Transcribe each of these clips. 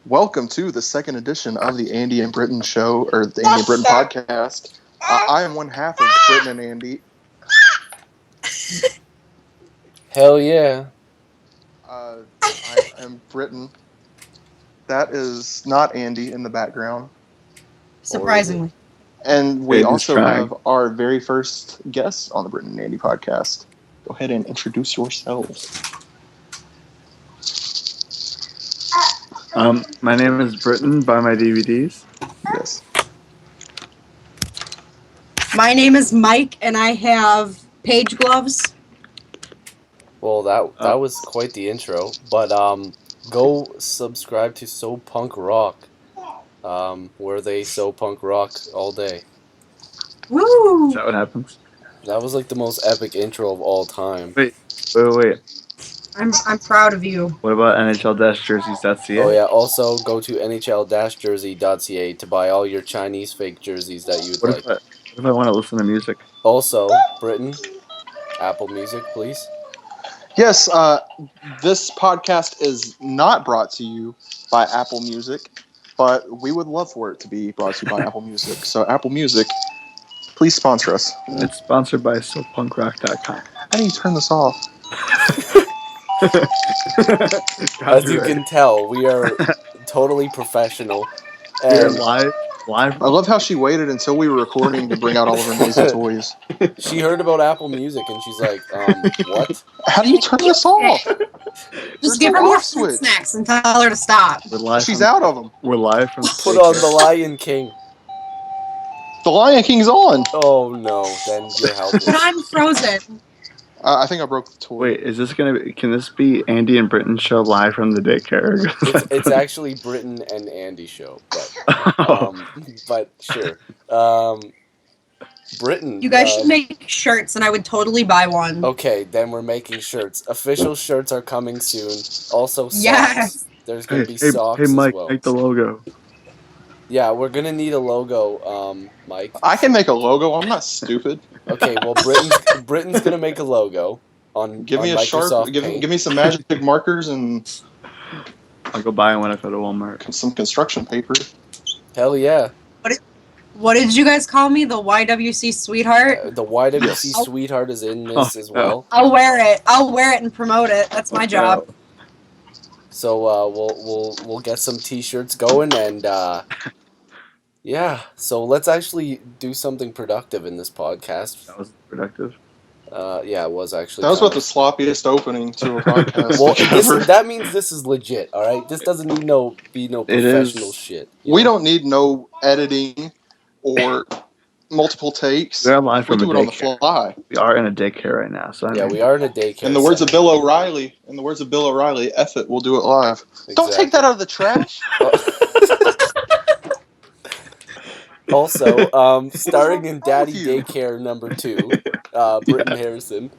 Welcome to the second edition of the Andy and Brittin show, or the Andy and Brittin podcast. I am one half of Brittin and Andy. Hell yeah. I am Brittin. That is not Andy in the background. Surprisingly. And we Hey, also trying. have our very first guest on the Brittin and Andy podcast. Go ahead and introduce yourselves. My name is Brittin. Buy my DVDs. Yes. My name is Mike, and I have page gloves. Well, that was quite the intro. But go subscribe to SoPunkRock, where they SoPunkRock all day. Woo! Is that what happens? That was like the most epic intro of all time. Wait. I'm proud of you. What about NHL-jerseys.ca? Oh yeah. Also, go to NHL-jersey.ca to buy all your Chinese fake jerseys that you'd like. What if I want to listen to music? Also, Brittin, Apple Music, please. Yes, this podcast is not brought to you by Apple Music, but we would love for it to be brought to you by Apple Music. So, Apple Music, please sponsor us. It's sponsored by SoPunkRock.com. How do you turn this off? As you can tell, we are totally professional. We're And live. I love how she waited until we were recording to bring out all of her noisy toys. she heard about Apple Music and she's like, what? How do you turn this off? Just give her more fruit snacks and tell her to stop. We're live. She's out of them. We're live from. Put on The Lion King. The Lion King's on. Oh no, then you're helpless. But I'm frozen. I think I broke the toy. Wait, is this gonna be? Can this be Andy and Brittin show live from the daycare? It's actually Brittin and Andy show, but sure. Brittin. You guys should make shirts, and I would totally buy one. Okay, then we're making shirts. Official shirts are coming soon. Also, socks. Yes. There's gonna be hey, socks hey, Mike, as well. make the logo. Yeah, we're gonna need a logo, Mike. I can make a logo. I'm not stupid. Okay, well, Brittin's gonna make a logo on. Give me on a Microsoft sharp. Paint. Give me some magic markers and I'll go buy one if I go to Walmart. some construction paper. Hell yeah! What did you guys call me? The YWC sweetheart? The YWC Yes. Sweetheart is in this as well. I'll wear it. I'll wear it and promote it. That's my job. So we'll get some T-shirts going and yeah. So let's actually do something productive in this podcast. That was productive. Yeah, it was actually. That was kind about the sloppiest opening to a podcast. Well, that means this is legit. All right, this doesn't need be no professional shit. We don't need no editing or multiple takes. We're live We from do a it on the daycare. fly. We are in a daycare right now, so Yeah, we are in a daycare. In the words of center. Bill O'Reilly, F it, we'll do it live. Don't take that out of the trash. Also, starring in Daddy What's wrong with Daycare number 2, Brittin Harrison.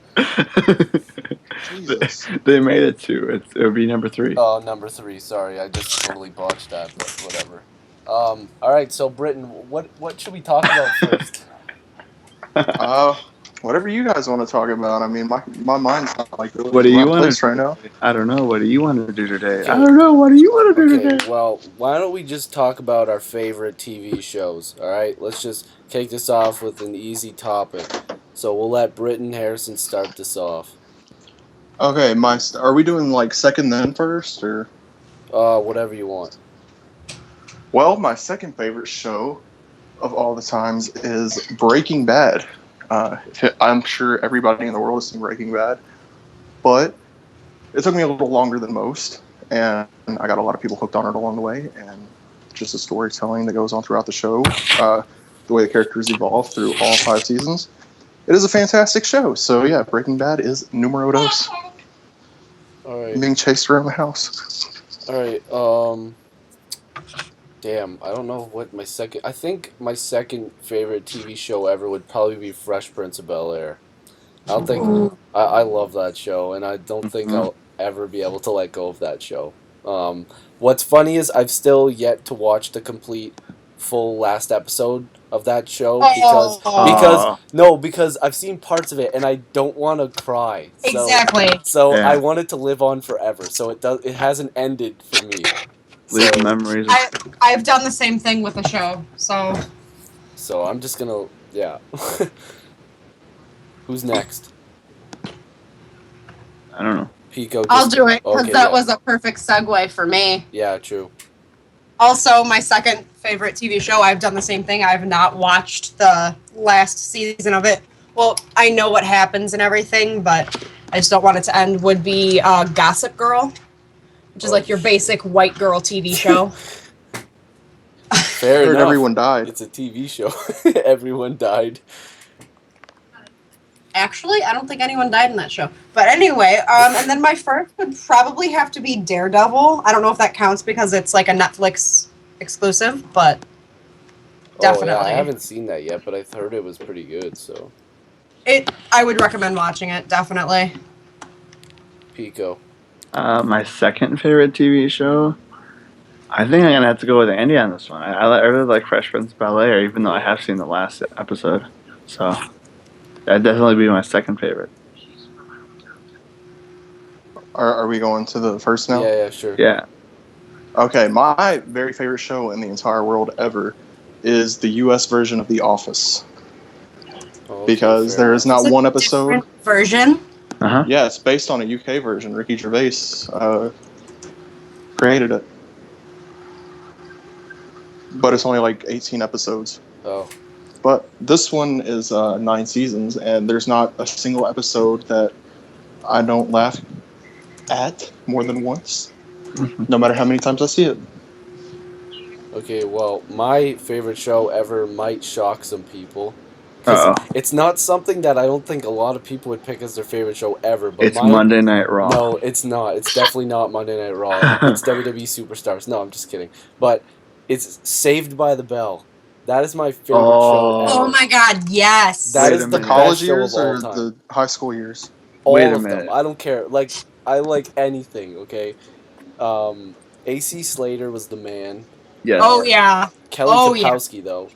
Jesus. They made it to it. It would be number 3. Oh, number 3. Sorry, I just totally botched that, but whatever. All right, so Brittin, what should we talk about first? Whatever you guys want to talk about. I mean, my mind's not like really What do in you my want place right now. I don't know. What do you want to do today? Okay. I don't know. What do you want to do Okay, today? well, why don't we just talk about our favorite TV shows, all right? Let's just kick this off with an easy topic. So we'll let Brittin Harrison start this off. Okay, are we doing like second then first or? Whatever you want. Well, my second favorite show of all the times is Breaking Bad. I'm sure everybody in the world has seen Breaking Bad, but it took me a little longer than most, and I got a lot of people hooked on it along the way, and just the storytelling that goes on throughout the show, the way the characters evolve through all 5 seasons. It is a fantastic show. So yeah, Breaking Bad is numero dos. All right. Being chased around the house. All right. Damn, I don't know what my second. I think my second favorite TV show ever would probably be Fresh Prince of Bel-Air. I don't think I love that show, and I don't think I'll ever be able to let go of that show. What's funny is I've still yet to watch the complete, full last episode of that show because I've seen parts of it and I don't want to cry. Exactly. So Yeah. I want it to live on forever. So it hasn't ended for me. Leave So- memories. I've done the same thing with a show, so So I'm just gonna, yeah. Who's next? I don't know. Pico. I'll do it because Okay, that yeah. was a perfect segue for me. Yeah, true. Also, my second favorite TV show, I've done the same thing. I've not watched the last season of it. Well, I know what happens and everything, but I just don't want it to end, would be Gossip Girl, which is Oh, like your basic white girl TV show. Fair I heard enough. everyone died. It's a TV show. Everyone died. Actually, I don't think anyone died in that show. But anyway, and then my first would probably have to be Daredevil. I don't know if that counts because it's like a Netflix exclusive, but definitely. Oh, yeah, I haven't seen that yet, but I've heard it was pretty good, so. I would recommend watching it, definitely. Pico. My second favorite TV show. I think I'm gonna have to go with Andy on this one. I really like Fresh Prince of Bel-Air, even though I have seen the last episode. So that'd definitely be my second favorite. Are we going to the first now? Yeah, sure. Yeah. Okay, my very favorite show in the entire world ever is the U.S. version of The Office. Oh, okay, Because fair there is enough. not one episode. Different version. Uh huh. Yeah, it's based on a UK version. Ricky Gervais created it. But it's only like 18 episodes. Oh, But this one is 9 seasons, and there's not a single episode that I don't laugh at more than once, no matter how many times I see it. okay, well, my favorite show ever might shock some people. 'Cause Uh-oh. it's not something that I don't think a lot of people would pick as their favorite show ever. But It's Monday Night Raw. No, it's not. It's definitely not Monday Night Raw. It's WWE Superstars. No, I'm just kidding. But it's Saved by the Bell. That is my favorite show ever. Oh my god, yes. That Wait is a the The minute. college best show years of all or time. the high school years? All Wait a of minute. them. I don't care. Like, I like anything, okay? AC Slater was the man. Yes. Oh yeah, Kelly Oh, yeah. Kapowski, though.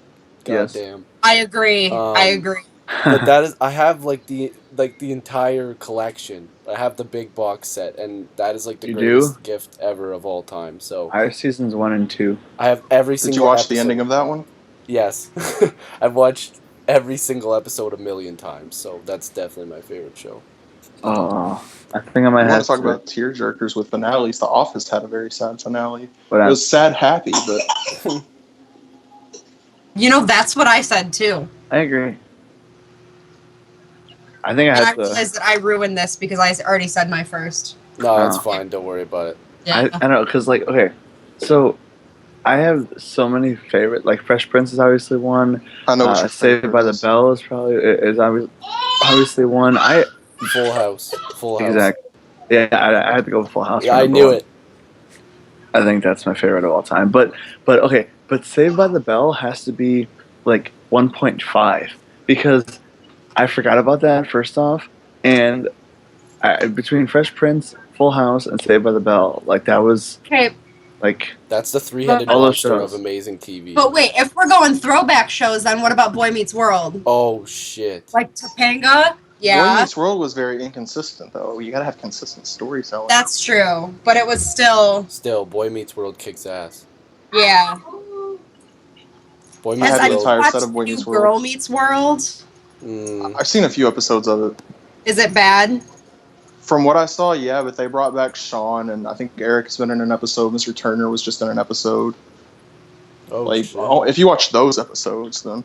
Yes. Goddamn. I agree. I Um, agree. But that is, I have like the entire collection. I have the big box set, and that is like the You greatest gift ever of all time. So I have seasons 1 and 2. I have every Did single. you watch episode. the ending of that one? Yes, I've watched every single episode 1,000,000 times. So that's definitely my favorite show. Oh, I think I might I want have to talk about tearjerkers with finales. The Office had a very sad finale. But It was sad, happy, but You know, that's what I said too. I agree. I think I And I have to. realized that I ruined this because I already said my first. No, that's Oh. fine. Don't worry about it. Yeah. I don't know, because, like, okay, so I have so many favorite, like, Fresh Prince is obviously one. I know what your Saved favorite by the is. Bell is probably obviously one. Full House. Full House. Exactly. Yeah, I had to go with Full House. Yeah, for I number knew one. it. I think that's my favorite of all time. But okay, but Saved by the Bell has to be like 1.5 because I forgot about that first off, and between Fresh Prince, Full House, and Saved by the Bell, like that was Okay, like That's the three-headed All those monster of shows. amazing TV. but wait, if we're going throwback shows, then what about Boy Meets World? Oh shit. Like Topanga? Boy Yeah, Meets World was very inconsistent, though. You gotta have consistent storytelling. that's true. But it was still, Still, Boy Meets World kicks ass. yeah. Boy I Meets had Has the World. entire watched set of Boy New Meets World. Girl Meets World? Mm, I've seen a few episodes of it. Is it bad? From what I saw, yeah, but they brought back Sean, and I think Eric's been in an episode. Mr. Turner was just in an episode. oh Like, shit. if you watch those episodes, then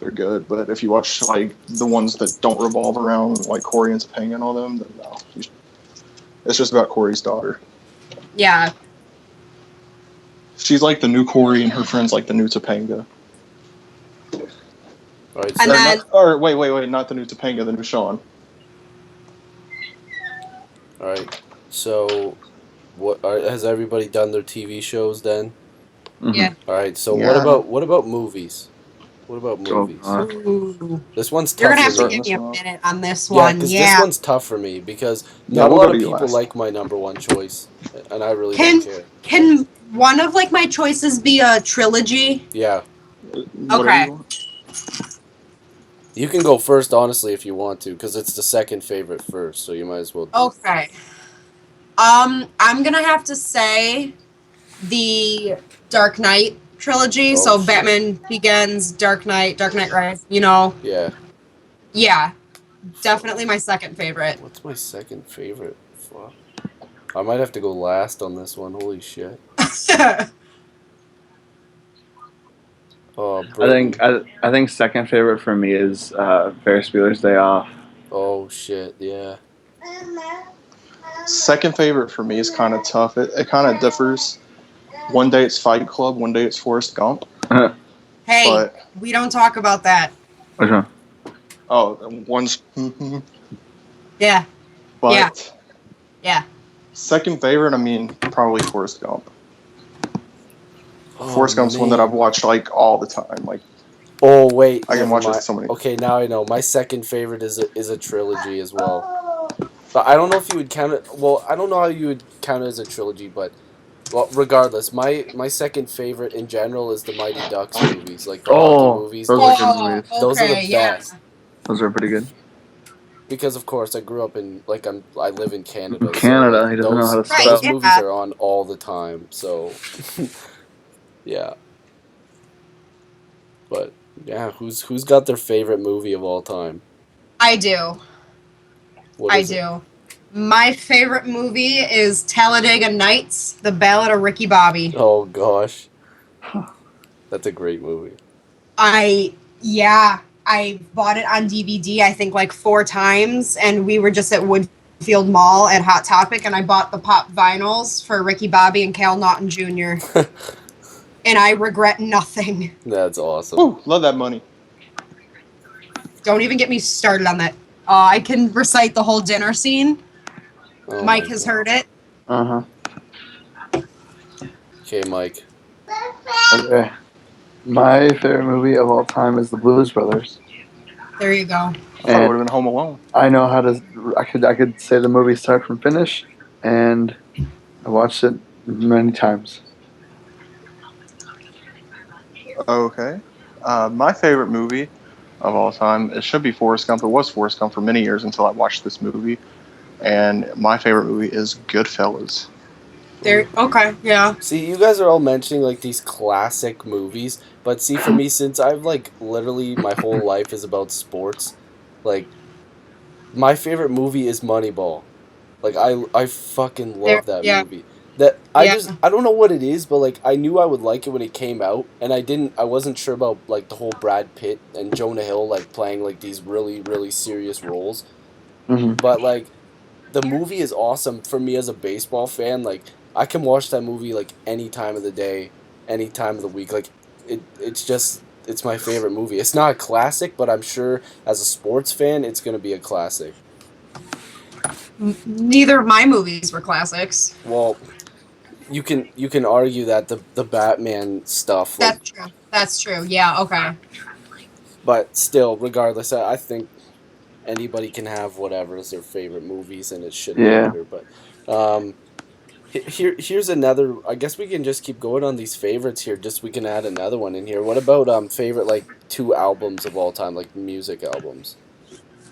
they're good. But if you watch like the ones that don't revolve around like Corey and Topanga and all them, then no. It's just about Corey's daughter. Yeah. She's like the new Corey, and her friend's like the new Topanga. All right, And so, then- Wait, not the new Topanga, the new Sean. all right. So, has everybody done their TV shows then? mhm. Yeah. All right. So Yeah. what about movies? What about movies? Ooh. This one's You're tough gonna have for to me. give me a minute on this Yeah, one. because Yeah. this one's tough for me because Yeah, not we'll a go lot to of you people last. like my number one choice, and I really Can- don't care. Can one of like my choices be a trilogy? Yeah, Whatever Okay. you want. you can go first, honestly, if you want to, because it's the second favorite first, so you might as well. Okay. I'm gonna have to say the Dark Knight trilogy. Oh, So shit. Batman Begins, Dark Knight Rise. You know, Yeah. yeah, definitely my second favorite. What's my second favorite? Fuck. I might have to go last on this one. Holy shit. Oh, Brittin. I think second favorite for me is Ferris Bueller's Day Off. Oh shit. Yeah. Second favorite for me is kind of tough. It kind of differs. One day it's Fight Club, one day it's Forrest Gump. Hey, But we don't talk about that. Which one? one's Yeah, but Yeah. yeah. second favorite, I mean, probably Forrest Gump. Oh, Forrest Gump's one that man. I've watched like all the time. Like Oh wait. I can never watch it mind. so many. Okay, now I know. My second favorite is a trilogy as well. But I don't know if you would count it. Well, I don't know how you would count it as a trilogy, but well, regardless, my second favorite in general is the Mighty Ducks movies, like the hockey movies. those are good movies. Those are the Okay, yeah. best. Those are pretty good. Because of course I grew up in I live in Canada. Canada, so, like, he doesn't know how to Right, spell. those yeah. movies are on all the time. So yeah. But yeah, who's got their favorite movie of all time? I do. What I is it? do. My favorite movie is Talladega Nights: The Ballad of Ricky Bobby. Oh gosh, that's a great movie. I bought it on DVD I think like 4 times, and we were just at Woodfield Mall at Hot Topic, and I bought the pop vinyls for Ricky Bobby and Cal Naughton Jr. And I regret nothing. That's awesome. Ooh, love that money. Don't even get me started on that. I can recite the whole dinner scene. Oh Mike my has God. heard it. Okay, Mike. Okay. My favorite movie of all time is The Blues Brothers. There you go. I thought it And- would have been Home Alone. I know how to. I could say the movie start from finish, and I watched it many times. Okay. My favorite movie of all time, it should be Forrest Gump. It was Forrest Gump for many years until I watched this movie. And my favorite movie is Goodfellas. There. Okay. Yeah. See, you guys are all mentioning like these classic movies, but see, for me, since I've like literally my whole life is about sports, like my favorite movie is Moneyball. Like I fucking love that Yeah. movie. That I Yeah. just I don't know what it is, but like I knew I would like it when it came out, and I wasn't sure about like the whole Brad Pitt and Jonah Hill like playing like these really serious roles. Mm-hmm. But like the movie is awesome for me as a baseball fan. Like I can watch that movie like any time of the day, any time of the week. Like it's my favorite movie. It's not a classic, but I'm sure as a sports fan, it's gonna be a classic. Neither of my movies were classics. Well, you can argue that the Batman stuff, like, That's true. That's true. Yeah. Okay. but still, regardless, I think anybody can have whatever is their favorite movies, and it shouldn't Yeah. matter. But here's another. I guess we can just keep going on these favorites here. Just we can add another one in here. What about favorite like 2 albums of all time, like music albums?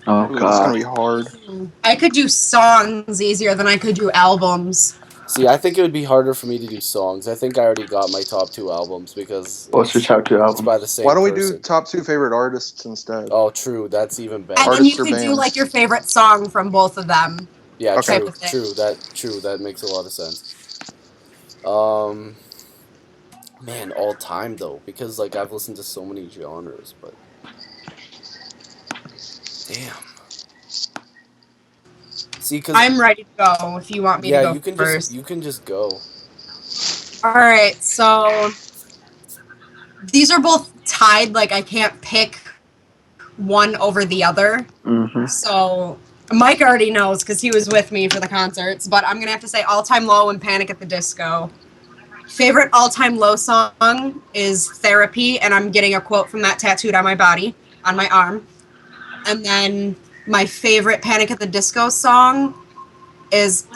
Oh Ooh, it's God. going to be hard. I could do songs easier than I could do albums. See, I think it would be harder for me to do songs. I think I already got my top 2 albums because What's your top 2 it's albums? by the same Why don't we person. do top 2 favorite artists instead? Oh, true. That's even better. And then Artists you or could do bands? like your favorite song from both of them. Yeah, Okay. true. That makes a lot of sense. Man, all time though, because like I've listened to so many genres, but damn. See, because I'm ready to go if you want me to yeah, go you can first. you can just go. All right, so these are both tied. Like I can't pick one over the other. Mm-hmm. So Mike already knows because he was with me for the concerts. But I'm gonna have to say All Time Low and Panic at the Disco. Favorite All Time Low song is Therapy, and I'm getting a quote from that tattooed on my body, on my arm. And then my favorite Panic at the Disco song is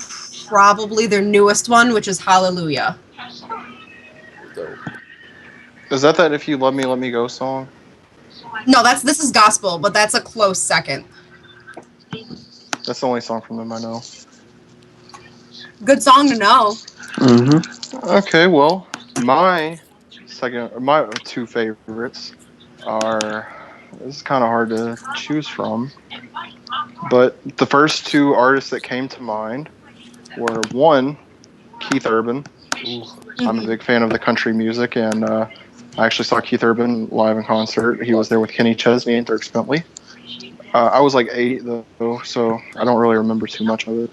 probably their newest one, which is Hallelujah. Dope. Is that If You Love Me, Let Me Go song? No, this is gospel, but that's a close second. That's the only song from them I know. Good song to know. Okay, well, my my two favorites are. This is kind of hard to choose from, but the first two artists that came to mind were one, Keith Urban. Ooh. I'm a big fan of the country music, and I actually saw Keith Urban live in concert. He was there with Kenny Chesney and Dirk Bentley. I was like 8 though, so I don't really remember too much of it.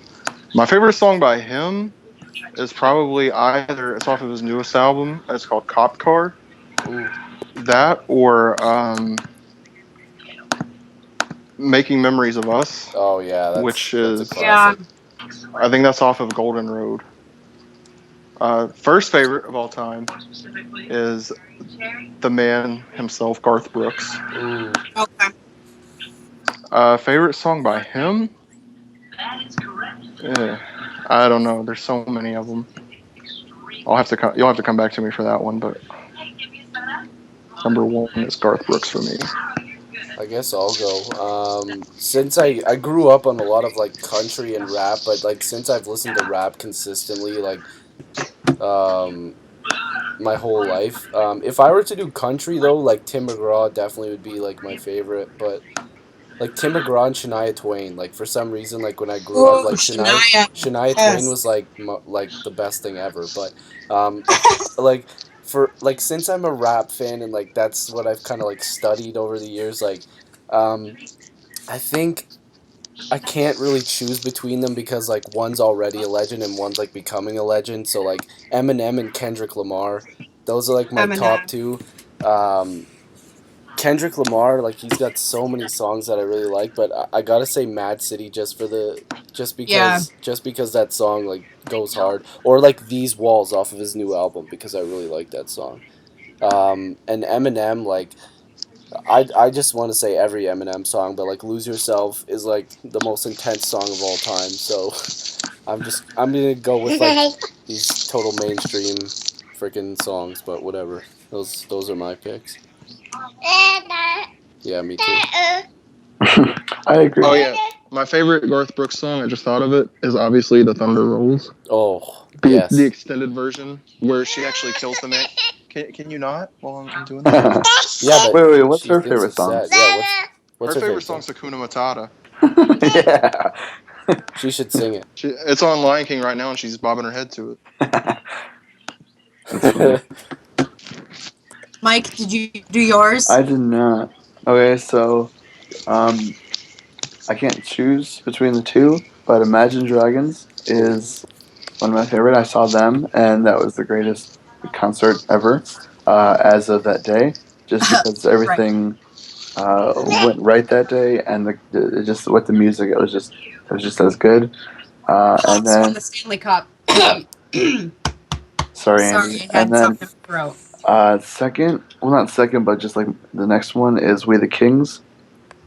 My favorite song by him is probably either it's off of his newest album. It's called Cop Car. Ooh. That or Making Memories of Us, Oh yeah, which that's a is Yeah. classic. I think that's off of Golden Road. First favorite of all time is the man himself, Garth Brooks. Ooh. Okay. Favorite song by him? I don't know. There's so many of them. You'll have to come back to me for that one. But number one is Garth Brooks for me. I guess I'll go. Since I grew up on a lot of like country and rap, but like since I've listened to rap consistently, like um, my whole life. If I were to do country though, like Tim McGraw definitely would be like my favorite. But like Tim McGraw and Shania Twain, like for some reason, like when I grew up, Ooh, like Shania. Shania Twain Yes. was like the best thing ever. But if like for like since I'm a rap fan and like that's what I've kind of like studied over the years, like um, I think I can't really choose between them because like one's already a legend and one's like becoming a legend. So like Eminem and Kendrick Lamar, those are like my top Eminem. two. Um, Kendrick Lamar, like he's got so many songs that I really like, but I gotta say Mad City Yeah. just because that song like goes hard, or like These Walls off of his new album because I really like that song. And Eminem, like I just want to say every Eminem song, but like Lose Yourself is like the most intense song of all time. So I'm gonna go with like these total mainstream freaking songs, but whatever. Those are my picks. Yeah, me too. I agree. Oh yeah, my favorite Garth Brooks song. I just thought of it is obviously "The Thunder Rolls," Oh the yes. extended version where she actually kills the man. Can you not while I'm doing this? Wait, Yeah, but what's she her thinks favorite it's song? sad. Yeah, what's Her her favorite favorite song song? is Hakuna Matata. Yeah. She should sing It's on Lion King right now, and she's bobbing her head to it. That's funny. it. Mike, did you do yours? I did not. Okay, so um, I can't choose between the two, but Imagine Dragons is one of my favorite. I saw them, and that was the greatest concert ever as of that day, just because Right. everything went right that day, and it just with the music, it was just as good. And Hawks won then, the Stanley Cup. sorry, Sorry, Andy. I And had then something in my throat. second, well, not second, but just like the next one is We the Kings.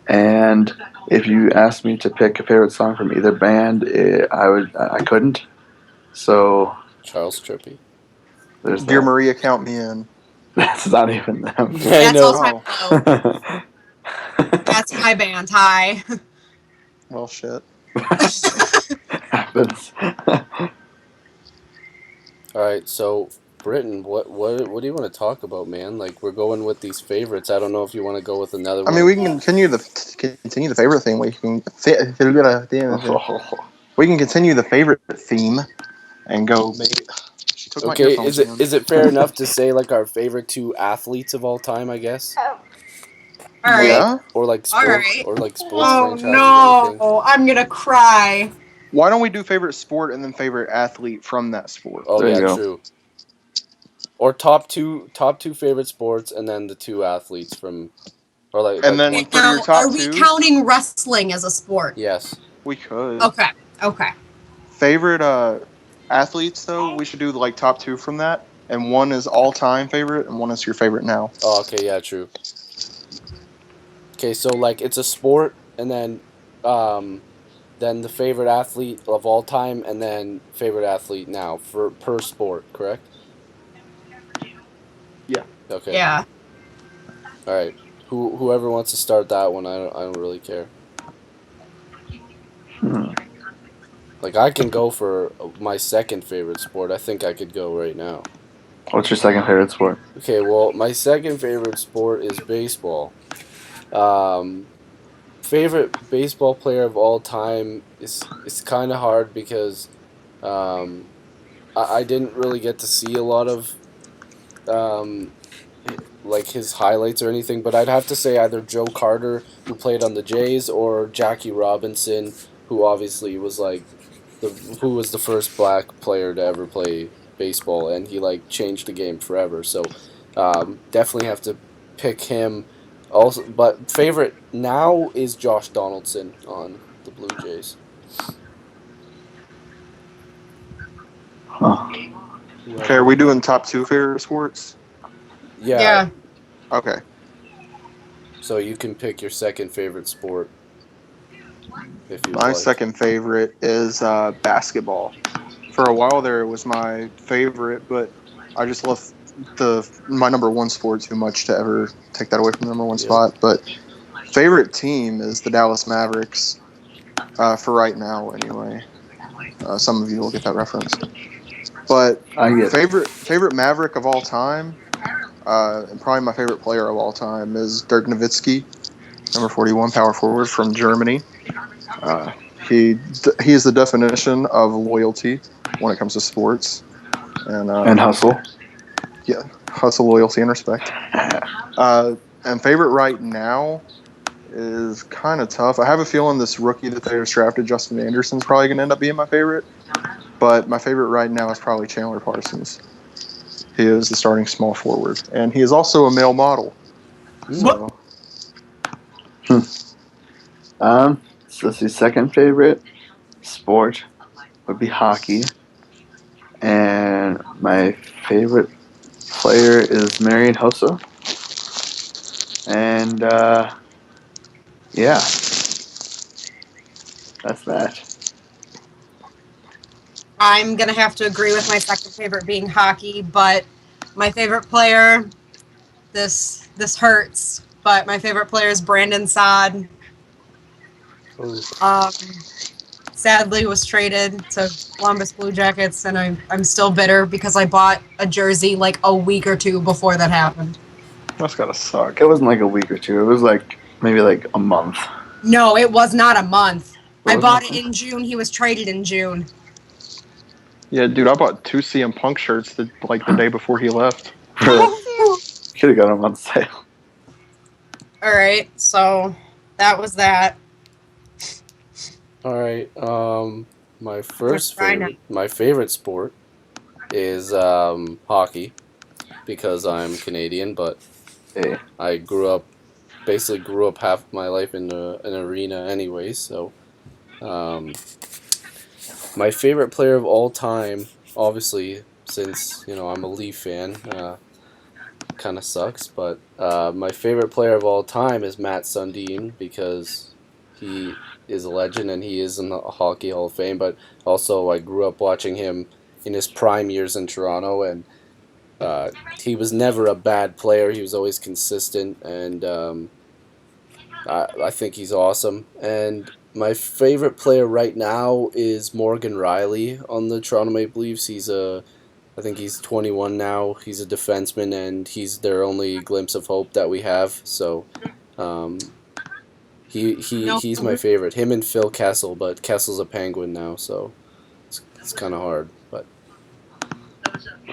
And if you asked me to pick a favorite song from either band, I couldn't. So Charles Trippy. there's Dear that. Maria, count me in. That's not even them. I That's all know. time Oh low. That's my band. Hi. well, shit. Happens. All right, so Britton, what do you want to talk about, man? Like we're going with these favorites. I don't know if you want to go with another I mean, one. we can continue the favorite theme. We can continue the favorite theme and go. Maybe she took my Okay, earphones again. is it fair enough to say like our favorite two athletes of all time? I guess, All or right. like Yeah. All right. sports Oh franchises, anything. no, I'm gonna cry. Why don't we do favorite sport and then favorite athlete from that sport? Oh There you yeah, go. true. Or top two favorite sports, and then the two athletes from, or And like then one. Okay, for your now top are we two, counting wrestling as a sport? Yes. we could. Okay. Okay. Favorite athletes though, we should do like top two from that. And one is all time favorite and one is your favorite now. Oh, okay, yeah, true. Okay, so like it's a sport, and then the favorite athlete of all time, and then favorite athlete now for per sport, correct? Yeah. Okay. Yeah. All right. Whoever wants to start that one, I don't really care. Hmm. Like, I can go for my second favorite sport. I think I could go right now. What's your second favorite sport? Okay, well, my second favorite sport is baseball. Um, Favorite baseball player of all time is kind of hard because um, I didn't really get to see a lot of um, like his highlights or anything, but I'd have to say either Joe Carter, who played on the Jays, or Jackie Robinson, who obviously was like who was the first black player to ever play baseball, and he like changed the game forever. So definitely have to pick him. Also, but favorite now is Josh Donaldson on the Blue Jays. Huh. Okay, are we doing top two favorite sports? Yeah. Okay. So you can pick your second favorite sport if you'd My like. second favorite is basketball. For a while there, it was my favorite, but I just love my number one sport too much to ever take that away from the number one Yep. spot. But favorite team is the Dallas Mavericks, for right now, anyway. Some of you will get that reference. But I get it. favorite Maverick of all time, and probably my favorite player of all time is Dirk Nowitzki, number 41, power forward from Germany. Uh, he is the definition of loyalty when it comes to sports, And hustle. yeah, hustle, loyalty, and respect. And favorite right now is kind of tough. I have a feeling this rookie that they just drafted, Justin Anderson's probably going to end up being my favorite. But my favorite right now is probably Chandler Parsons. He is the starting small forward, and he is also a male model. So, So let's see. Second favorite sport would be hockey, and my favorite player is Marian Hossa. And yeah, that's that. I'm gonna have to agree with my second favorite being hockey, but my favorite player, this hurts, but my favorite player is Brandon Saad. Oh. Sadly was traded to Columbus Blue Jackets, and I'm still bitter because I bought a jersey like a week or two before that happened. that's got to suck. It wasn't like a week or two. It was like maybe like a month. No, it was not a month. I Was bought it? it in June. He was traded in June. Yeah, dude, I bought two CM Punk shirts the day before he left. Really? Could have got him on sale. All right, so that was that. All right. My Try now. my favorite sport is hockey because I'm Canadian, but Hey, I basically grew up half my life in an arena anyway. So, my favorite player of all time, obviously, since I'm a Leaf fan, kind of sucks, but my favorite player of all time is Matt Sundin because he is a legend and he is in the Hockey Hall of Fame. But also, I grew up watching him in his prime years in Toronto, and he was never a bad player. He was always consistent, and I think he's awesome. And my favorite player right now is Morgan Riley on the Toronto Maple Leafs. I think he's 21 now. He's a defenseman, and he's their only glimpse of hope that we have. So, he's my favorite. Him and Phil Kessel, but Kessel's a Penguin now, so it's kind of hard, but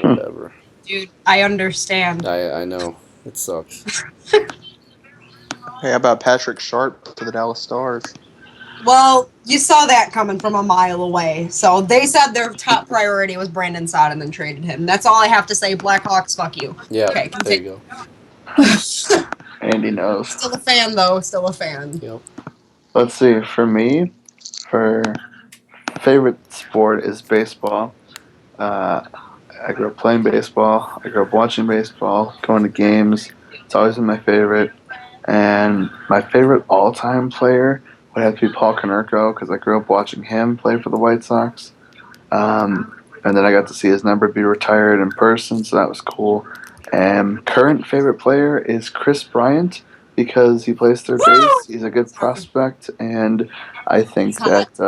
whatever. Dude, I understand. I know it sucks. Hey, how about Patrick Sharp to the Dallas Stars? Well, you saw that coming from a mile away. So they said their top priority was Brandon Saad and then traded him. That's all I have to say. Blackhawks, fuck you. Yeah, Okay, there you continue. go. Andy knows. Still a fan, though. Still a fan. Yep. Let's see. For me, for favorite sport is baseball. I grew up playing baseball. I grew up watching baseball, going to games. It's always been my favorite. And my favorite all-time player would have to be Paul Konerko because I grew up watching him play for the White Sox. And then I got to see his number be retired in person, so that was cool. And current favorite player is Chris Bryant because he plays third base. He's a good prospect, and I think that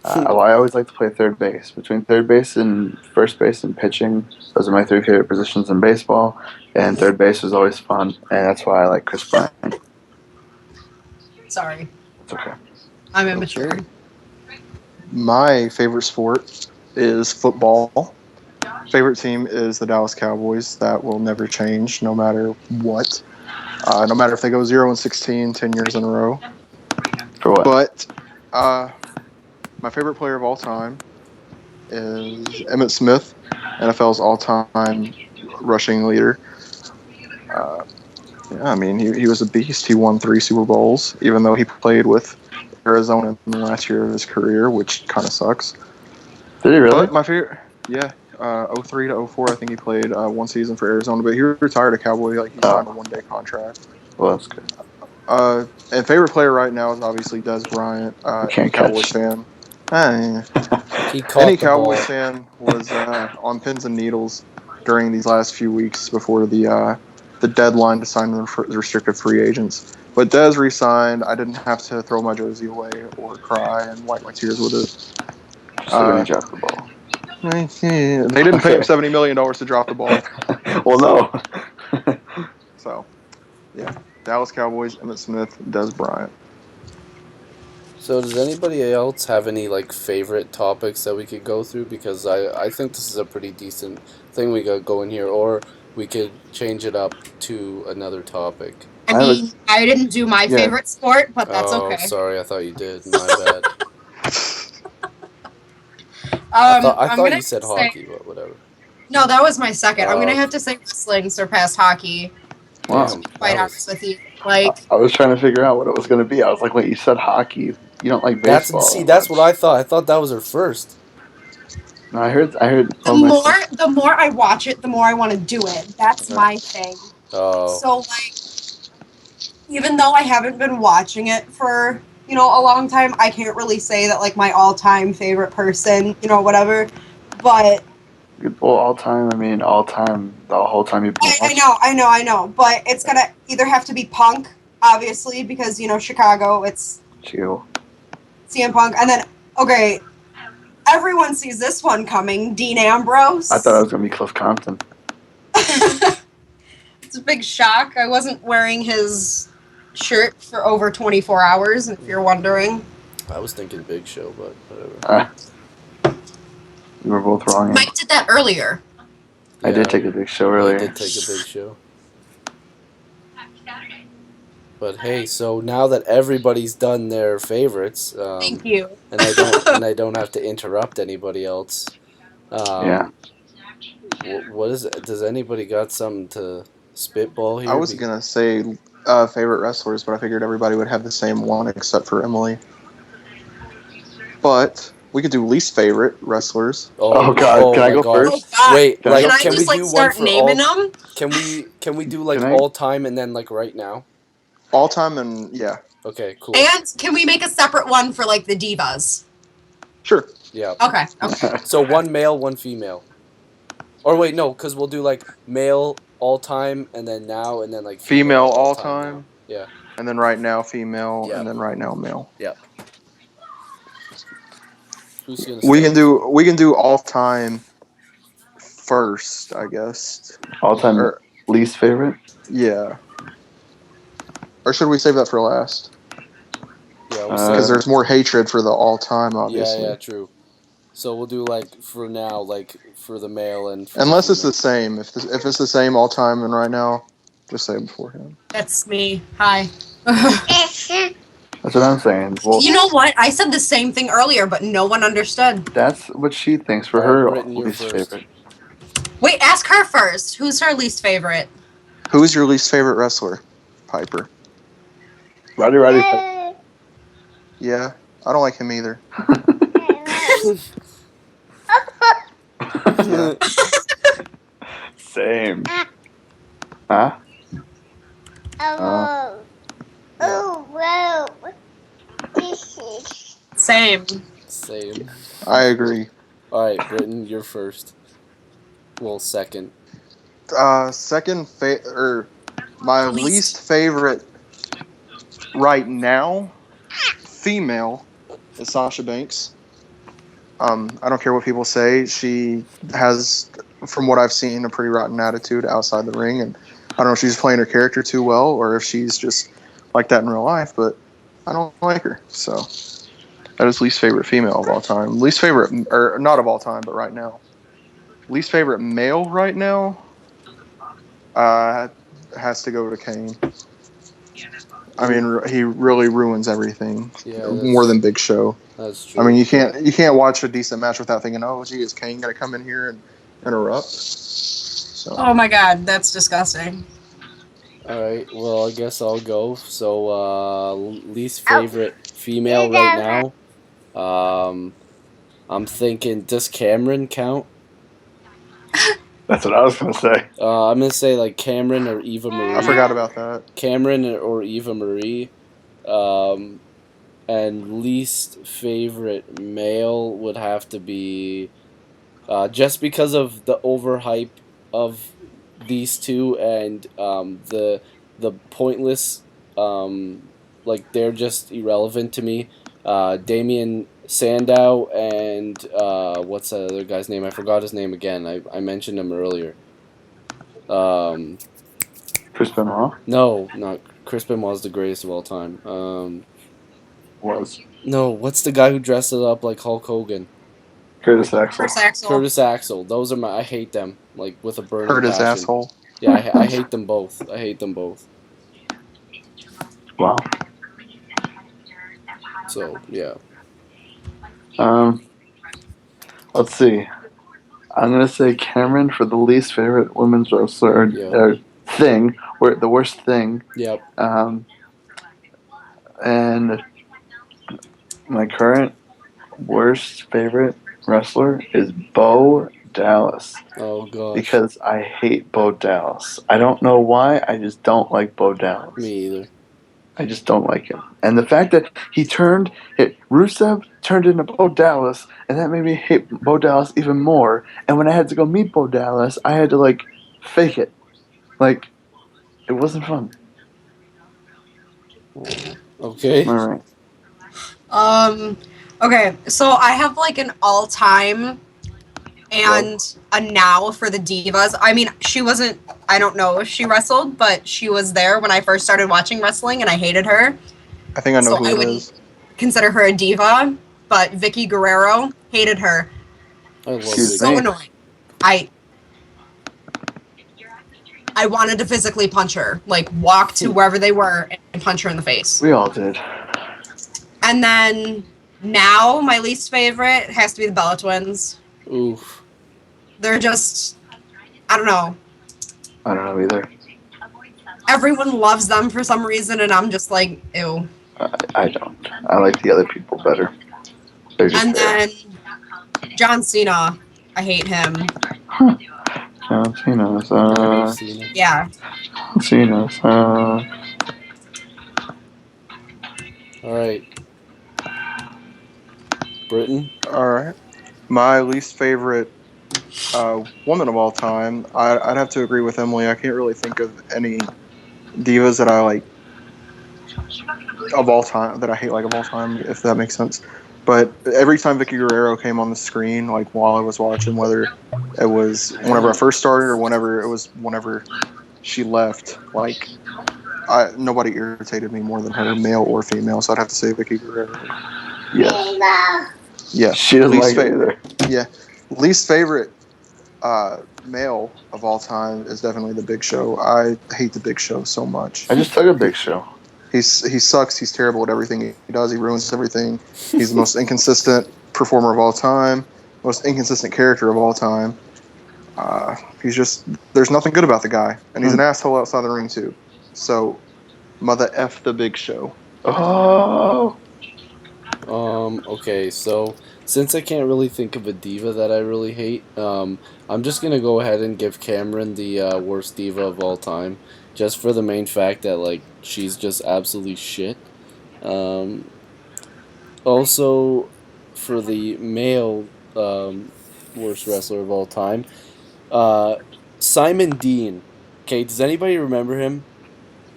Well, I always like to play third base. Between third base and first base and pitching, those are my three favorite positions in baseball. And third base was always fun, and that's why I like Chris Bryant. Sorry, It's okay. I'm immature. My favorite sport is football. Favorite team is the Dallas Cowboys. That will never change, no matter what. No matter if they go 0-16, 10 years in a row. For what? But my favorite player of all time is Emmitt Smith, NFL's all-time rushing leader. Yeah, I mean, he was a beast. He won 3 Super Bowls, even though he played with Arizona in the last year of his career, which kind of sucks. Did he really? But my favorite, yeah, 03 to 04, I think he played one season for Arizona, but he retired a Cowboy. Like, he signed a one-day contract. Well, that's good. And favorite player right now is obviously Des Bryant. Any Cowboys fan. Any Cowboys fan was on pins and needles during these last few weeks before the deadline to sign the restricted free agents. But Des re-signed. I didn't have to throw my jersey away or cry and wipe my tears with it. Still gonna drop the ball. They didn't pay him $70 million to drop the ball. Well, no. So, yeah. Dallas Cowboys, Emmitt Smith, Des Bryant. So does anybody else have any like favorite topics that we could go through? Because I think this is a pretty decent thing we got going here, or we could change it up to another topic. I mean, I didn't do my favorite sport, but that's okay. Oh, sorry, I thought you did. My bad. I thought you said hockey, but whatever. No, that was my second. I'm gonna have to say wrestling surpassed hockey. Wow. To be quite honest with you, like I was trying to figure out what it was going to be. I was like, wait, you said hockey. You don't like baseball. That's what I thought. I thought that was her first. No, I heard. The more I watch it, the more I want to do it. That's my thing. Oh. So like, even though I haven't been watching it for a long time, I can't really say that like my all-time favorite person, whatever. But well, all time. I mean, all time. The whole time you've been watching. I know. But it's gonna either have to be Punk, obviously, because Chicago. It's CM Punk, and then everyone sees this one coming. Dean Ambrose. I thought it was gonna be Cliff Compton. It's a big shock. I wasn't wearing his shirt for over 24 hours, if you're wondering. I was thinking Big Show, but whatever. We were both wrong. Mike did that earlier. I did take a Big Show earlier. I did take a Big Show. But hey, so now that everybody's done their favorites, thank you, and I don't have to interrupt anybody else. Yeah. What is it? Does anybody got something to spitball here? I was gonna say favorite wrestlers, but I figured everybody would have the same one except for Emily. But we could do least favorite wrestlers. Oh God! Can I go first? Wait, can I just do start naming them? Can we do like all time and then like right now? All time and yeah. Okay, cool. And can we make a separate one for like the divas? Sure. Yeah. Okay. So one male, one female. Or wait, no, because we'll do like male all time and then now and then like female all time. Yeah. And then right now female and then right now male. Yeah. Who's gonna we can do all time first, I guess. All time least favorite? Yeah. Or should we save that for last? Yeah, because there's more hatred for the all time, obviously. Yeah, true. So we'll do like for now, like for the male and unless it's the same. If it's the same all time and right now, just say it beforehand. That's me. Hi. That's what I'm saying. Well, you know what? I said the same thing earlier, but no one understood. That's what she thinks for her least favorite. Wait, ask her first. Who's her least favorite? Who's your least favorite wrestler? Piper. Roddy. Yeah, I don't like him either. Same. Huh? Same. I agree. All right, Brittin, you're first. Well, second. My least favorite right now, female, is Sasha Banks. I don't care what people say. She has, from what I've seen, a pretty rotten attitude outside the ring, and I don't know if she's playing her character too well or if she's just like that in real life. But I don't like her, so that is least favorite female of all time. Least favorite, or not of all time, but right now. Least favorite male right now uh, has to go to Kane. I mean, he really ruins everything Yeah, more than Big Show. that's true. I mean, you can't watch a decent match without thinking, oh, gee, is Kane gonna come in here and interrupt? So Oh my god, that's disgusting. All right. Well, I guess I'll go. So, least favorite female right now. Um, I'm thinking, does Cameron count? That's what I was gonna say. I'm gonna say like Cameron or Eva Marie. I forgot about that. Cameron or Eva Marie. Um, and least favorite male would have to be just because of the overhype of these two and the pointless like they're just irrelevant to me. Damien Sandow and what's the other guy's name? I forgot his name again. I mentioned him earlier. Chris Benoit No, not Chris Benoit's the greatest of all time. was No, what's the guy who dressed it up like Hulk Hogan? Curtis Axel. Curtis Axel. Curtis Axel. Those are I hate them like with a burning Hurt his passion. asshole. Yeah, I hate them both. I hate them both. Wow. So yeah. Let's see. I'm gonna say Cameron for the least favorite women's wrestler or thing, or the worst thing. Yep. And my current worst favorite wrestler is Bo Dallas. Oh gosh. Because I hate Bo Dallas. I don't know why. I just don't like Bo Dallas. Me either. I just don't like him. And the fact that Rusev turned into Bo Dallas, and that made me hate Bo Dallas even more. And when I had to go meet Bo Dallas, I had to fake it. It wasn't fun. Okay. All right. Okay, so I have an all-time and a now for the divas. I mean, I don't know if she wrestled, but she was there when I first started watching wrestling, and I hated her. I think I know So who I it wouldn't is. consider her a diva, but Vicky Guerrero, hated her. I love She's it. So Vicky. annoying. I wanted to physically punch her, walk to wherever they were and punch her in the face. We all did. And then now my least favorite has to be the Bella Twins. Oof. They're just, I don't know. I don't know either. Everyone loves them for some reason, and I'm just like, ew. I don't. I like the other people better. They're just And there. then John Cena, I hate him. John Cena's, Cena. Yeah. Cena's, All right. Brittin. All right. My least favorite woman of all time, I'd have to agree with Emily. I can't really think of any divas that I like of all time, that I hate of all time, if that makes sense. But every time Vicky Guerrero came on the screen, while I was watching, whether it was whenever I first started or whenever she left, nobody irritated me more than her, male or female. So I'd have to say Vicky Guerrero. yes. Yeah, She doesn't like it either. Yeah, least favorite male of all time is definitely the Big Show. I hate the Big Show so much. I just took a Big Show. He sucks. He's terrible at everything he does. He ruins everything. He's the most inconsistent performer of all time, most inconsistent character of all time. There's nothing good about the guy, and he's an asshole outside the ring too. So, mother F the Big Show. Oh. Okay, so since I can't really think of a diva that I really hate, I'm just gonna go ahead and give Cameron the worst diva of all time, just for the main fact that she's just absolutely shit. Also, for the male worst wrestler of all time, Simon Dean. Okay, does anybody remember him?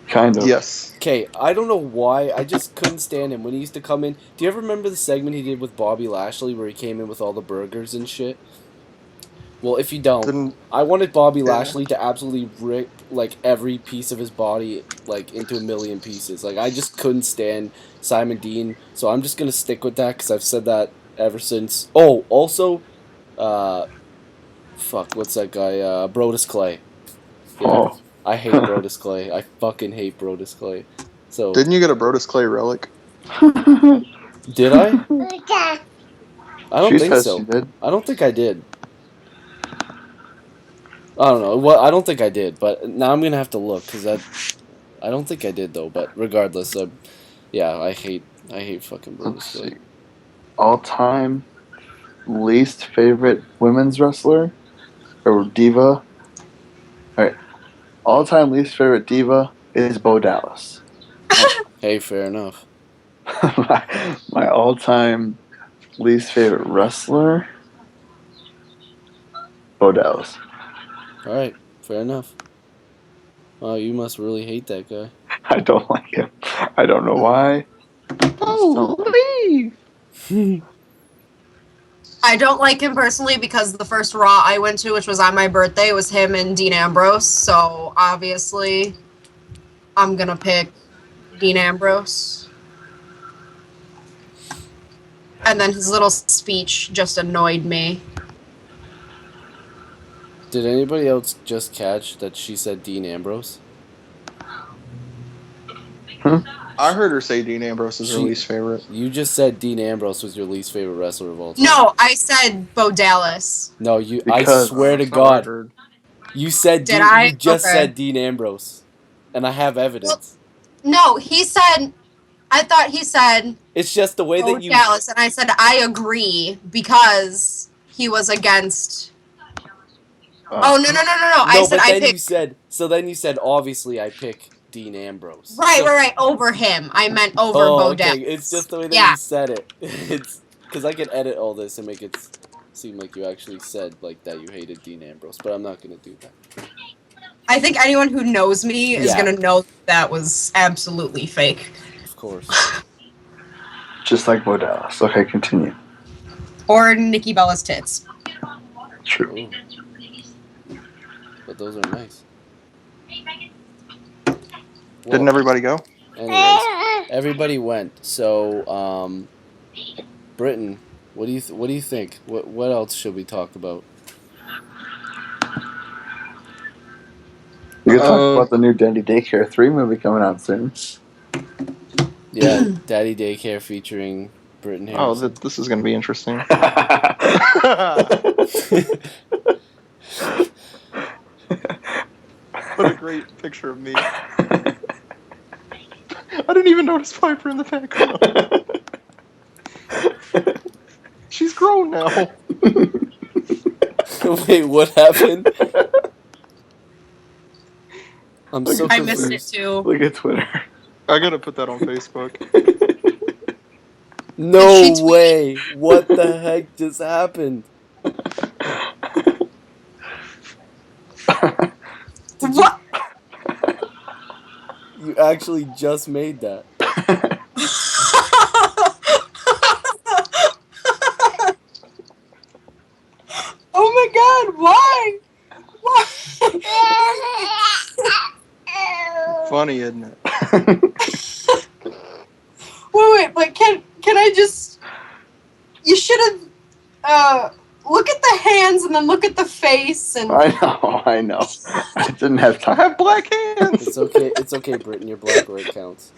Kind of. Yes. Okay, I don't know why. I just couldn't stand him when he used to come in. Do you ever remember the segment he did with Bobby Lashley where he came in with all the burgers and shit? Well, if you don't, Didn't I wanted Bobby Yeah. Lashley to absolutely rip like every piece of his body like into a million pieces. Like I just couldn't stand Simon Dean, so I'm just gonna stick with that because I've said that ever since. Oh, also, fuck, what's that guy? Brodus Clay. Yeah, Oh. I hate Brodus Clay. I fucking hate Brodus Clay. So didn't you get a Brodus Clay relic? did I? I don't She think says so. she did. I don't think I did. I don't know. Well, I don't think I did, but now I'm gonna have to look because I don't think I did though. But regardless, yeah, I hate fucking Let's Brodus see. Clay. All-time least favorite women's wrestler or diva. All right. All-time least favorite diva is Bo Dallas. Hey, fair enough. my all-time least favorite wrestler, Bo Dallas. All right, fair enough. Oh, you must really hate that guy. I don't like him. I don't know why. Leave. I don't like him personally because the first Raw I went to, which was on my birthday, was him and Dean Ambrose. So obviously, I'm gonna pick Dean Ambrose. And then his little speech just annoyed me. Did anybody else just catch that she said Dean Ambrose? I heard her say Dean Ambrose is her She- least favorite. You just said Dean Ambrose was your least favorite wrestler of all time. No, I said Bo Dallas. No, I Because- swear to That's not what I God, heard. you said Did Dean. I? You just Okay. said Dean Ambrose, and I have evidence. No, he said. I thought he said It's just the way Bo that you. Dallas, and I said I agree because he was against. Oh no! I No, said but I then you picked. said. So then you said, obviously, I pick Dean Ambrose. Right, So- right, over him. I meant over Oh, Bo okay. Dallas. It's just the way that Yeah. you said it. It's because I can edit all this and make it seem like you actually said like that you hated Dean Ambrose, but I'm not gonna do that. I think anyone who knows me is Yeah. gonna know that was absolutely fake. Of course. Just like Bo Dallas. Okay, continue. Or Nikki Bella's tits. True. Ooh. But those are nice. Didn't Well, everybody go? anyways, everybody went. So, Brittin, what do you think? What else should we talk about? We can talk about the new Daddy Daycare 3 movie coming out soon. Yeah, Daddy Daycare featuring Brittin Oh, Harrison. this is going to be interesting. What a great picture of me. I didn't even notice Piper in the background. She's grown now. Wait, what happened? I'm so I confused. missed it too. Look at Twitter. I gotta put that on Facebook. No Did she tweet? way! What the heck just happened? What? You actually just made that. Oh my god, why? Why? Funny, isn't it? Wait, but can I just... You should have... look at the hands and then look at the face and... I know. I didn't have I time. have black hands. It's okay, Brittin. Your black where it counts.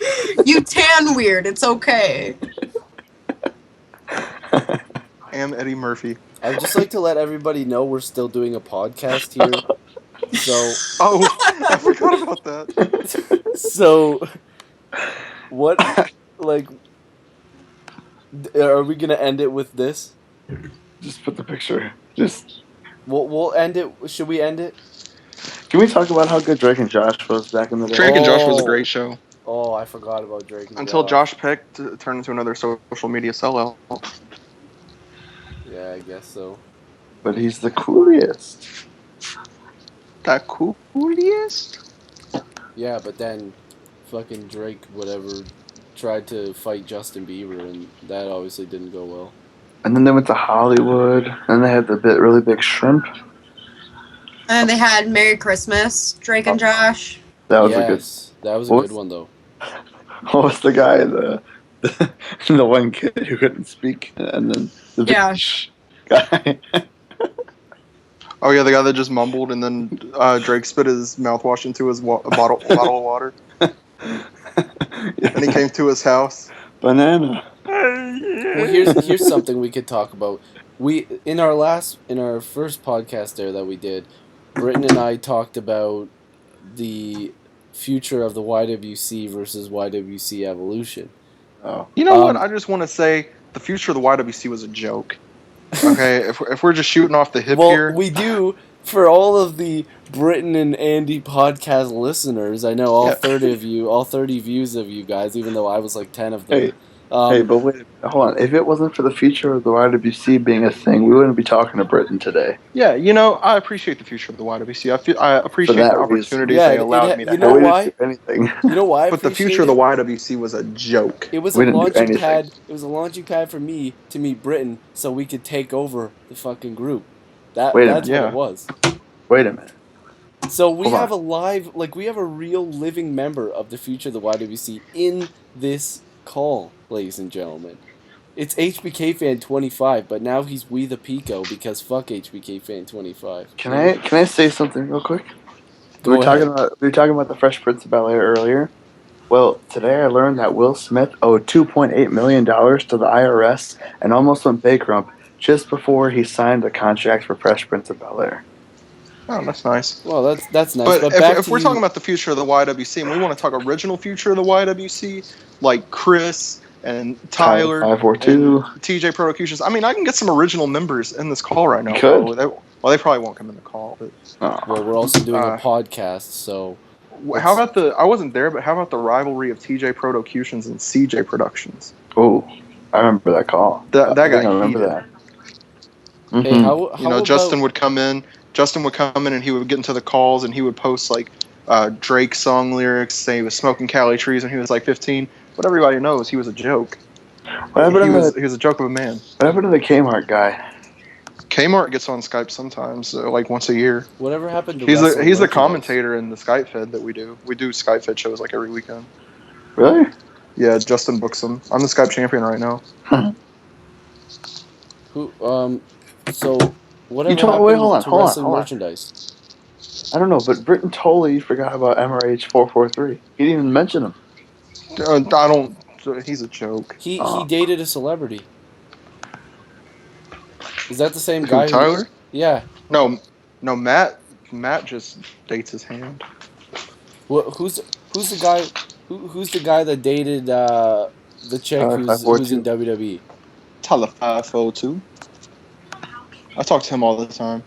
You tan weird, it's okay. I am Eddie Murphy. I'd just like to let everybody know we're still doing a podcast here. Oh, I forgot about that. So, what, like, are we gonna end it with this? Just put the picture. Just. We'll end it. Should we end it? Can we talk about how good Drake and Josh was back in the day? Drake and Josh was a great show. Oh, I forgot about Drake and Until Josh Peck turned into another social media sellout. Yeah, I guess so. But he's the coolest. That coolest? Yeah, but then fucking Drake, whatever, tried to fight Justin Bieber, and that obviously didn't go well. And then they went to Hollywood, and they had the really big shrimp. And they had Merry Christmas, Drake and Josh. That was That was a What good was- one though. what was the guy the one kid who couldn't speak, and then the big Yeah. guy. Oh yeah, the guy that just mumbled and then Drake spit his mouthwash into his bottle of water, and he came to his house. Banana. Well, here's something we could talk about. We in our first podcast there that we did, Brittin and I talked about the future of the YWC versus YWC evolution. Oh. You know what? Um, I just want to say the future of the YWC was a joke. Okay, if we're just shooting off the hip Well, here, we do for all of the Brittin and Andy podcast listeners. I know all Yeah. 30 of you, all 30 views of you guys, even though I was like 10 of them. Hey, hey, but wait, hold on. If it wasn't for the future of the YWC being a thing, we wouldn't be talking to Britain today. yeah, you know, I appreciate the future of the YWC. I appreciate that the reason. opportunities Yeah, they it allowed ha- me to you have. know we why? didn't do anything. You know why? I But the appreciate future of the it? YWC was a joke. It was We a didn't do launching anything. pad. It was a launching pad for me to meet Britain, so we could take over the fucking group. That's Wait a what minute. it was. Wait a minute. So we Hold have on. we have a real living member of the future of the YWC in this call, ladies and gentlemen. It's HBK fan 25, but now he's We the Pico because fuck HBK fan 25. Can I say something real quick? Go we were ahead. talking about the Fresh Prince of Bel-Air earlier. Well, today I learned that Will Smith owed $2.8 million to the IRS and almost went bankrupt just before he signed the contract for Fresh Prince of Bel-Air. Oh, that's nice. Well, that's nice. But But back if to we're you. talking about the future of the YWC, and we want to talk original future of the YWC, like Chris and Tyler 542. and TJ Protocutions, I mean, I can get some original members in this call right now. You could. Probably. Well, they probably won't come in the call. But Well, we're also doing a Uh, podcast, so how about I wasn't there, but how about the rivalry of TJ Protocutions and CJ Productions? Oh, I remember that call. That I got remember heated. that. hey, Mhm. how You know, about, Justin would come in and he would get into the calls and he would post like Drake song lyrics, say he was smoking Cali trees when he was like 15. But everybody knows he was a joke. What happened He to was a joke of a man. the Kmart guy? Kmart gets on Skype sometimes, like once a year. whatever happened to He's wrestling the merchandise? commentator in the Skype Fed that we do. We do Skype Fed shows like every weekend. Really? Yeah, Justin books them. I'm the Skype champion right now. Who so whatever told- happened wait, hold on, to hold on, wrestling hold on. merchandise? I don't know, but Britton totally forgot about MRH 443. He didn't even mention him. I don't. He's a joke. He Oh. dated a celebrity. Is that the same Who, guy? Tyler? Yeah. No, Matt. Matt just dates his hand. Who's the guy? Who's the guy that dated the chick Tyler who's 542. in WWE? Tyler 502. I talk to him all the time.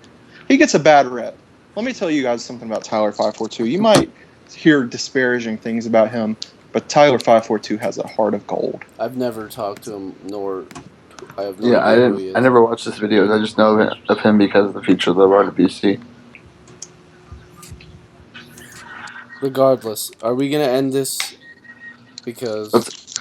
He gets a bad rep. Let me tell you guys something about Tyler 542. You might hear disparaging things about him, but Tyler 542 has a heart of gold. I've never talked to him, nor I have no Yeah, I idea who he didn't. is. I never watched his videos. I just know of him because of the feature of the YWC. Regardless, are we gonna end this? Because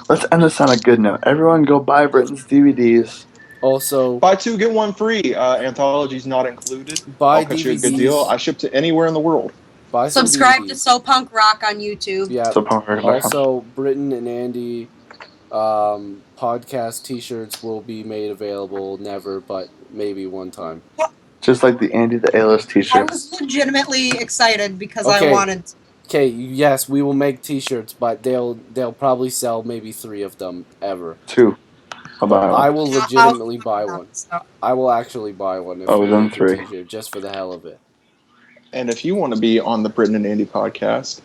Let's end this on a good note. Everyone, go buy Britton's DVDs. also Buy two, get one free. Anthology's not included. buy I'll cut you a DVDs. good deal. I ship to anywhere in the world. Buy some Subscribe to DVDs. SoPunkRock on YouTube. Yeah. SoPunkRock.com. Also, Brittin and Andy podcast T-shirts will be made available. Never, but maybe one time. Just like the Andy the A-list I T-shirts. was legitimately excited because Okay. I wanted. Okay, yes, we will make T-shirts, but they'll probably sell maybe 3 of them ever. 2. I'll buy I one. will legitimately buy one. So, I will actually buy one if Oh, we then make a 3. T-shirt just for the hell of it. And if you want to be on the Britton and Andy podcast,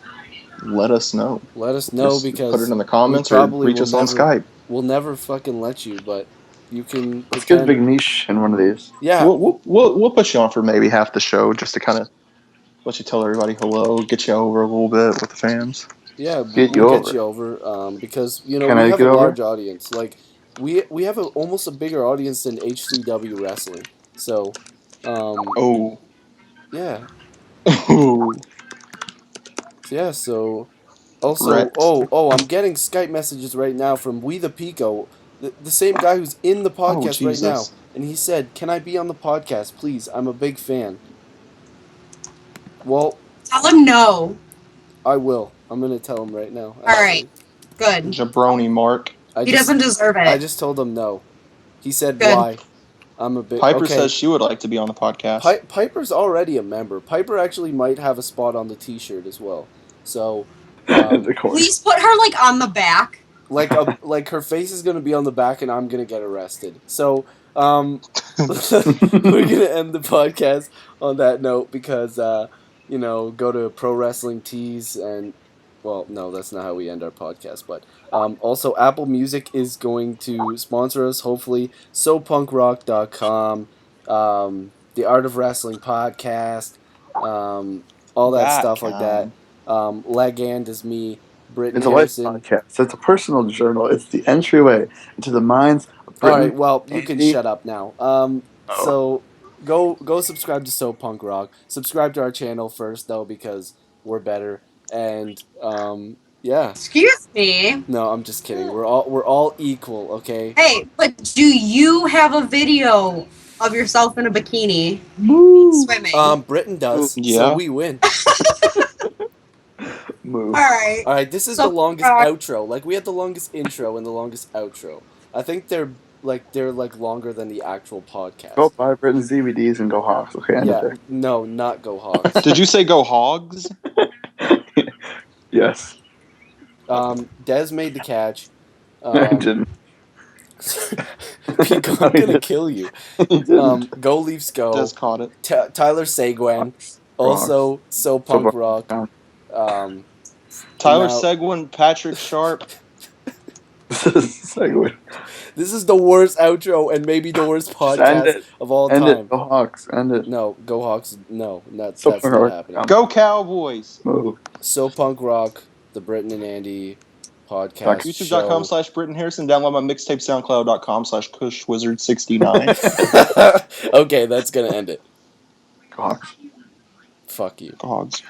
let us know. Let us know Just because put it in the comments we or probably reach will us on never- Skype. we'll never fucking let you, but you can Let's get a pretend. big niche in one of these. Yeah, We'll put you on for maybe half the show just to kind of let you tell everybody hello, get you over a little bit with the fans. yeah, Get you we'll over. get you over. Because you know Can we I have get a over? large audience. Like we have almost a bigger audience than HCW wrestling. So, Oh. yeah, Oh. yeah. So Also, Wrecked. I'm getting Skype messages right now from We the Pico, the same guy who's in the podcast right now, Jesus. and he said, "Can I be on the podcast, please? I'm a big fan." Well, Tell him no. I will. I'm gonna tell him right now. All right. Actually, Good. Jabroni Mark. He doesn't deserve I it. just told him no. He said Good. why. I'm a bit Piper okay. says she would like to be on the podcast. Piper's already a member. Piper actually might have a spot on the T-shirt as well. So, Of course. Please put her like on the back. like her face is gonna be on the back, and I'm gonna get arrested. So, we're gonna end the podcast on that note because go to Pro Wrestling Tees and. Well, no, that's not how we end our podcast. But also, Apple Music is going to sponsor us, hopefully. SoPunkRock.com, the Art of Wrestling podcast, all that stuff like that. Legand is me, Brittin It's a life Harrison. podcast. It's a personal journal. It's the entryway into the minds of Britain. All right, well, you can Andy. shut up now. So go subscribe to SoPunkRock. Subscribe to our channel first, though, because we're better. And yeah. Excuse me. No, I'm just kidding. We're all equal, okay? Hey, but do you have a video of yourself in a bikini swimming? Britain does, Yeah. so we win. Move. All right. All right, this is the longest outro. Like we had the longest intro and the longest outro. I think they're longer than the actual podcast. Go buy Britain's DVDs and go Hawks. Okay, end it Yeah, there. no, not go Hawks. Did you say go Hogs? Yes. Des made the catch. I didn't. Pico, I'm gonna kill you. He didn't. Go Leafs go. Des caught it. Tyler Seguin. Also, SoPunkRock. Tyler now- Seguin, Patrick Sharp. Segue. This is the worst outro and maybe the worst End podcast it. of all End time. it. Go Hawks. End it. No, go Hawks. No, that's So not far, happening. Go Cowboys. Move. SoPunkRock, the Brittin and Andy podcast. YouTube.com/Brittin Harrison. Download my mixtape. SoundCloud.com/CushWizard69. Okay, that's gonna end it. Go Hawks. Fuck you. Hogs.